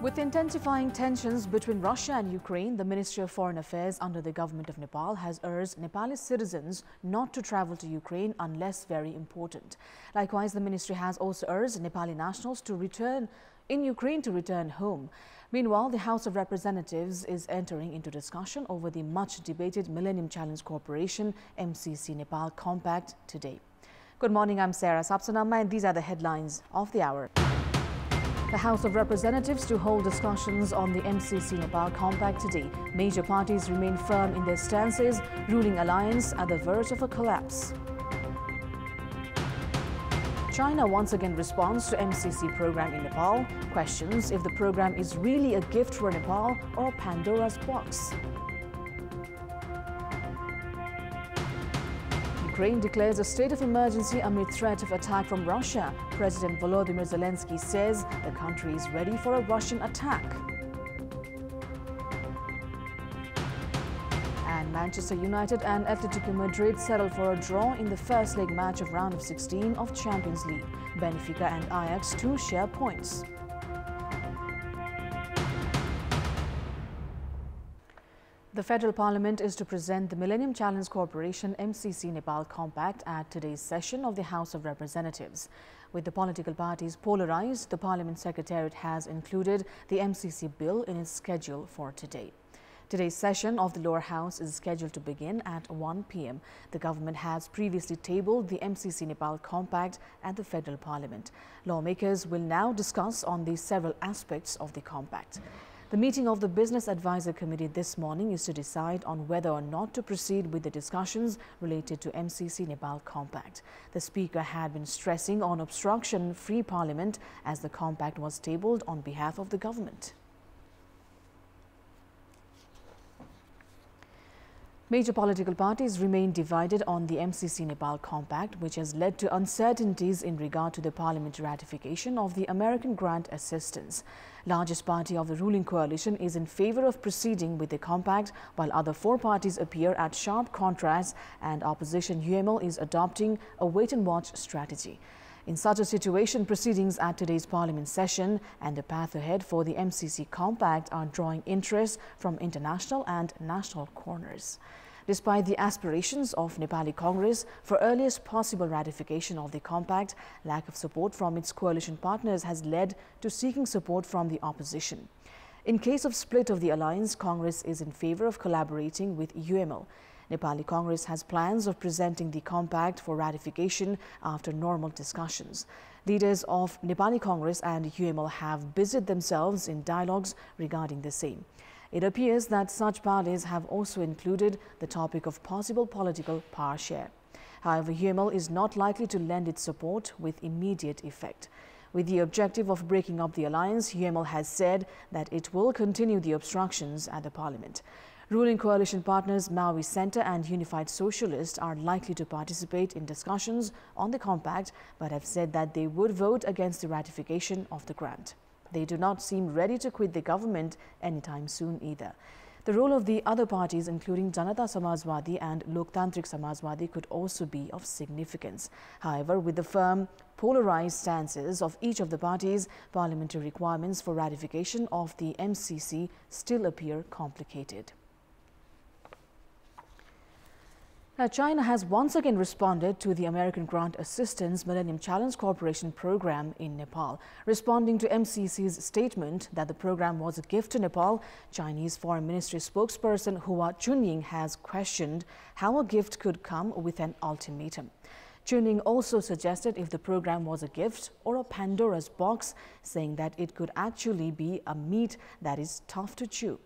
With intensifying tensions between Russia and Ukraine, the Ministry of Foreign Affairs under the government of Nepal has urged Nepali citizens not to travel to Ukraine unless very important. Likewise, the ministry has also urged Nepali nationals to return home. Meanwhile, the House of Representatives is entering into discussion over the much-debated Millennium Challenge Corporation MCC Nepal Compact today. Good morning, I'm Sarah Sapsanamma, and these are the headlines of the hour. The House of Representatives to hold discussions on the MCC Nepal Compact today. Major parties remain firm in their stances, ruling alliance at the verge of a collapse. China once again responds to MCC program in Nepal, questions if the program is really a gift for Nepal or a Pandora's box. Ukraine declares a state of emergency amid threat of attack from Russia. President Volodymyr Zelensky says the country is ready for a Russian attack. And Manchester United and Atletico Madrid settled for a draw in the first leg match of round of 16 of Champions League. Benfica and Ajax too share points. The Federal Parliament is to present the Millennium Challenge Corporation MCC Nepal Compact at today's session of the House of Representatives. With the political parties polarized, the Parliament Secretariat has included the MCC bill in its schedule for today. Today's session of the lower house is scheduled to begin at 1 p.m. The government has previously tabled the MCC Nepal Compact at the Federal Parliament. Lawmakers will now discuss on the several aspects of the compact. The meeting of the Business Advisor Committee this morning is to decide on whether or not to proceed with the discussions related to MCC Nepal Compact. The Speaker had been stressing on obstruction-free Parliament as the compact was tabled on behalf of the government. Major political parties remain divided on the MCC Nepal Compact, which has led to uncertainties in regard to the Parliament ratification of the American grant assistance. Largest party of the ruling coalition is in favor of proceeding with the compact, while other four parties appear at sharp contrast, and opposition UML is adopting a wait-and-watch strategy. In such a situation, proceedings at today's Parliament session and the path ahead for the MCC Compact are drawing interest from international and national corners. Despite the aspirations of Nepali Congress for earliest possible ratification of the compact, lack of support from its coalition partners has led to seeking support from the opposition. In case of split of the alliance, Congress is in favor of collaborating with UML. Nepali Congress has plans of presenting the compact for ratification after normal discussions. Leaders of Nepali Congress and UML have busied themselves in dialogues regarding the same. It appears that such parties have also included the topic of possible political power share. However, UML is not likely to lend its support with immediate effect. With the objective of breaking up the alliance, UML has said that it will continue the obstructions at the Parliament. Ruling coalition partners Maui Centre and Unified Socialists are likely to participate in discussions on the compact, but have said that they would vote against the ratification of the grant. They do not seem ready to quit the government anytime soon either. The role of the other parties, including Janata Samajwadi and Loktantrik Samajwadi, could also be of significance. However, with the firm, polarized stances of each of the parties, parliamentary requirements for ratification of the MCC still appear complicated. Now, China has once again responded to the American Grant Assistance Millennium Challenge Corporation program in Nepal. Responding to MCC's statement that the program was a gift to Nepal, Chinese Foreign Ministry spokesperson Hua Chunying has questioned how a gift could come with an ultimatum. Chunying also suggested if the program was a gift or a Pandora's box, saying that it could actually be a meat that is tough to chew.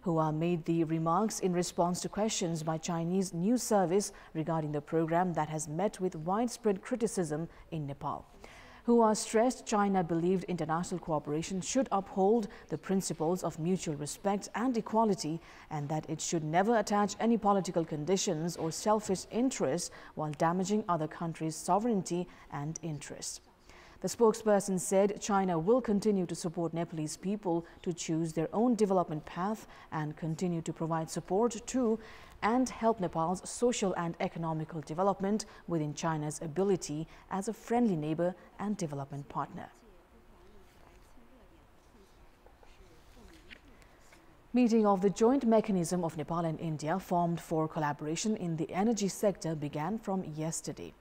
Hua made the remarks in response to questions by Chinese news service regarding the program that has met with widespread criticism in Nepal. Hua stressed China believed international cooperation should uphold the principles of mutual respect and equality, and that it should never attach any political conditions or selfish interests while damaging other countries' sovereignty and interests. The spokesperson said China will continue to support Nepalese people to choose their own development path and continue to provide support to and help Nepal's social and economical development within China's ability as a friendly neighbor and development partner. Meeting of the Joint Mechanism of Nepal and India formed for collaboration in the energy sector began from yesterday.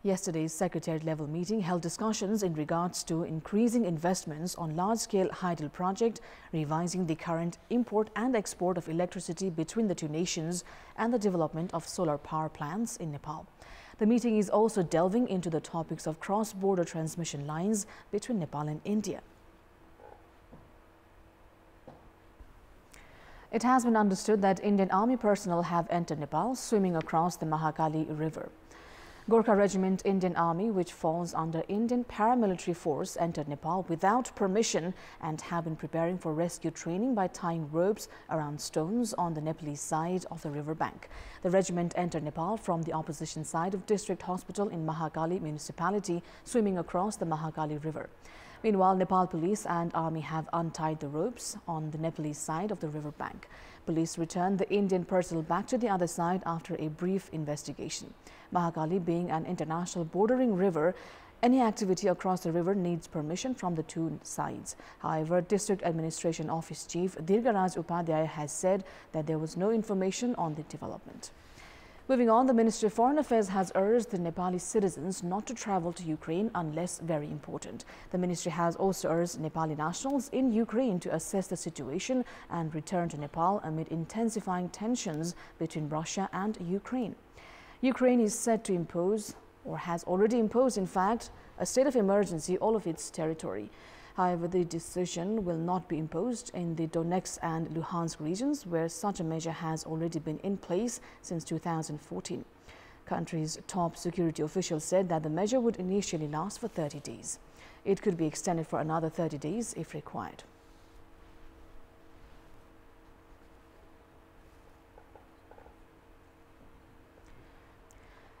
Yesterday's secretariat-level meeting held discussions in regards to increasing investments on large-scale hydel project, revising the current import and export of electricity between the two nations, and the development of solar power plants in Nepal. The meeting is also delving into the topics of cross-border transmission lines between Nepal and India. It has been understood that Indian Army personnel have entered Nepal swimming across the Mahakali River. Gorkha Regiment Indian Army, which falls under Indian Paramilitary Force, entered Nepal without permission and have been preparing for rescue training by tying ropes around stones on the Nepalese side of the river bank. The regiment entered Nepal from the opposition side of District Hospital in Mahakali municipality, swimming across the Mahakali River. Meanwhile, Nepal Police and Army have untied the ropes on the Nepalese side of the river bank. Police returned the Indian personnel back to the other side after a brief investigation. Mahakali being an international bordering river, any activity across the river needs permission from the two sides. However, District Administration Office Chief Dirgaraj Upadhyay has said that there was no information on the development. Moving on, the Ministry of Foreign Affairs has urged the Nepali citizens not to travel to Ukraine unless very important. The ministry has also urged Nepali nationals in Ukraine to assess the situation and return to Nepal amid intensifying tensions between Russia and Ukraine. Ukraine is set to impose, or has already imposed in fact, a state of emergency all of its territory. However, the decision will not be imposed in the Donetsk and Luhansk regions, where such a measure has already been in place since 2014. Country's top security officials said that the measure would initially last for 30 days. It could be extended for another 30 days if required.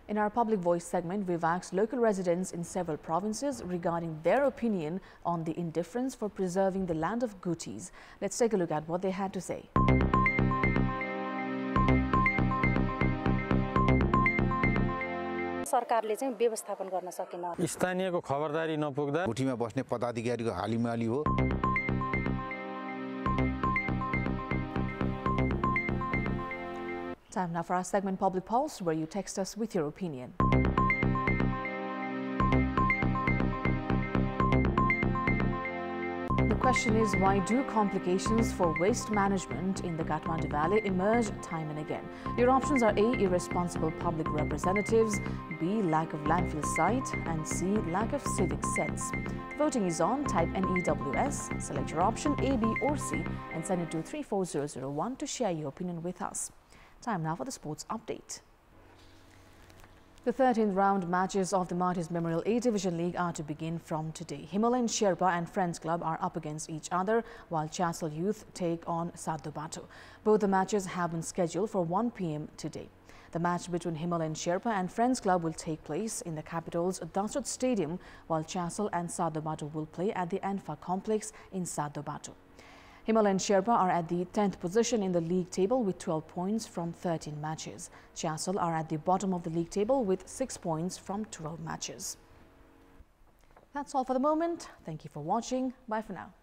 In our Public Voice segment, we've asked local residents in several provinces regarding their opinion on the indifference for preserving the land of Gutis. Let's take a look at what they had to say. सरकारले चाहिँ व्यवस्थापन गर्न सकेन स्थानीयको खबरदारी नपुग्दा गुठीमा बस्ने पदाधिकारीको हालिमाली हो Time now for our segment Public Pulse, where you text us with your opinion. The question is, why do complications for waste management in the Kathmandu Valley emerge time and again? Your options are A, irresponsible public representatives, B, lack of landfill site, and C, lack of civic sense. The voting is on. Type NEWS, select your option A, B or C and send it to 34001 to share your opinion with us. Time now for the sports update. The 13th round matches of the Martyrs Memorial A Division League are to begin from today. Himalayan Sherpa and Friends Club are up against each other, while Chasal Youth take on Saddo Bato. Both the matches have been scheduled for 1 p.m. today. The match between Himalayan Sherpa and Friends Club will take place in the capital's Dasut Stadium, while Chasal and Saddo Bato will play at the Anfa complex in Saddo Bato. Himalayan Sherpa are at the 10th position in the league table with 12 points from 13 matches. Chasal are at the bottom of the league table with 6 points from 12 matches. That's all for the moment. Thank you for watching. Bye for now.